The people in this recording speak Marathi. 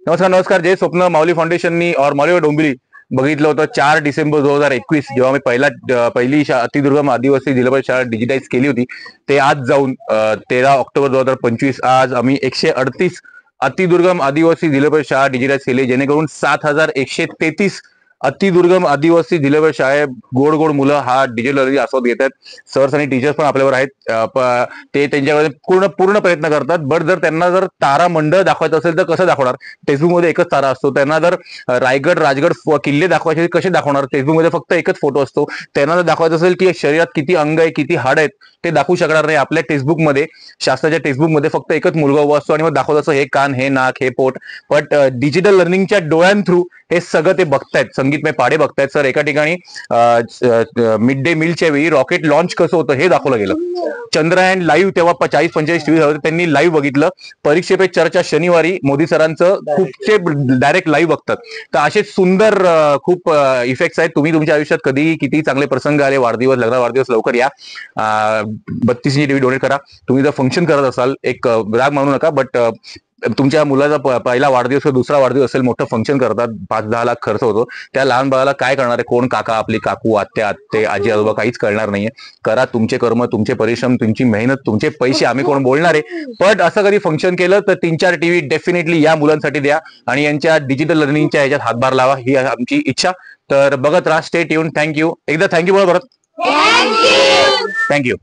नमस्कार नमस्कार. जे स्वप्न माऊली फाउंडेशननी और माऊली डोंबिवली बघितलं होतं 4 डिसेंबर 2021 जेव्हा मी पहिली अतिदुर्गम आदिवासी जिल्हा परिषद शाळा डिजिटाईज केली होती, ते आज जाऊन 13 ऑक्टोबर 2025 आज आम्ही 138 अतिदुर्गम आदिवासी जिल्हा परिषद शाळा डिजिटाईज केली, जेणेकरून 7133 अतिदुर्गम आदिवासी जिल्हा परिषद शाळेत गोड गोड मुलं हा डिजिटल लर्निंग आस्वाद घेत आहेत. सर्स आणि टीचर्स पण आपल्यावर आहेत. ते त्यांच्याकडे पूर्ण पूर्ण प्रयत्न करतात. बट जर त्यांना जर तारा मंडळ दाखवायचं असेल तर कसं दाखवणार? टेक्स्टबुक मध्ये एकच तारा असतो. त्यांना जर रायगड राजगड किल्ले दाखवायचे कसे दाखवणार? टेक्स्टबुक मध्ये फक्त एकच फोटो असतो. त्यांना जर दाखवायचं असेल की शरीरात किती अंग आहे, किती हाड आहेत, ते दाखवू शकणार नाही. आपल्या टेक्स्टबुक मध्ये, शास्त्राच्या टेक्स्टबुक मध्ये फक्त एकच मुलगा उभा असतो आणि मग दाखवत असतो हे कान, हे नाक, हे पोट. बट डिजिटल लर्निंगच्या डोळ्यां थ्रू हे सगळं ते बघतायत. संगीतमय पाडे बघतायत. सर, एका ठिकाणी मिड डे मीलच्या वेळी रॉकेट लॉन्च कसं होतं हे दाखवलं गेलं. चंद्रयान लाईव्ह तेव्हा 40-45 होते, त्यांनी लाईव्ह बघितलं. परीक्षे पे चर्चा शनिवारी मोदी सरांचं खूपचे डायरेक्ट लाईव्ह बघतात. तर असे सुंदर खूप इफेक्ट्स आहेत. तुम्ही तुमच्या आयुष्यात कधी किती चांगले प्रसंग आले, वाढदिवस, लग्न, वाढदिवस, लवकर या. 32 टीव्ही डोनेट करा. तुम्ही जर फंक्शन करत असाल, एक राग मानू नका, बट तुमच्या मुलाचा पहिला वाढदिवस किंवा दुसरा वाढदिवस असेल, मोठं फंक्शन करतात, 5-10 लाख खर्च होतो. त्या लहान बाळाला काय करणार आहे? कोण काका, आपली काकू, आत्या, आत्ते, आजी, आजोबा, काहीच कळणार नाहीये. करा तुमचे कर्म, तुमचे परिश्रम, तुमची मेहनत, तुमचे पैसे, आम्ही कोण बोलणार आहे? पण असं कधी फंक्शन केलं तर 3-4 टीव्ही डेफिनेटली या मुलांसाठी द्या आणि यांच्या डिजिटल लर्निंगच्या ह्याच्यात हातभार लावा, ही आमची इच्छा. तर बघत राहा. Stay tune. थँक्यू. एकदा थँक्यू बोला परत. थँक्यू.